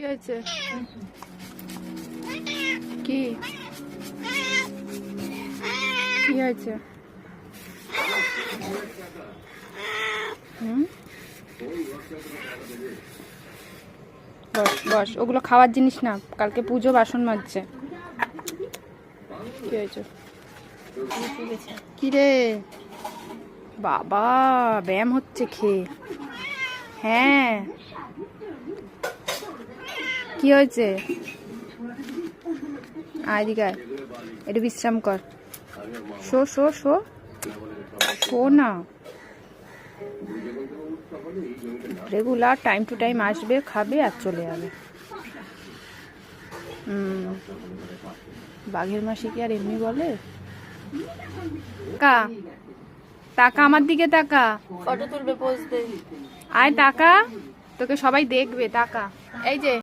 কি হয়েছে? কি কি হয়েছে? বস বস, ওগুলো খাওয়ার জিনিস না, কালকে পুজো, বাসন মাজছে। কি হয়েছে? কি রে বাবা, ব্যায়াম হচ্ছে খেয়ে। হ্যাঁ, কি হয়েছে? আয় দিকে আয়, একটু বিশ্রাম কর। শো শো শো শো না, রেগুলার টাইম টু টাইম আসবে, খাবে আর চলে যাবে। বাঘের মাসি কি আর এমনি বলে? তাকা তাকা, আমার দিকে তাকা, ফটো তুলবে, পোজ দে। আয় তাকা, তোকে সবাই দেখবে, তাকা। এই যে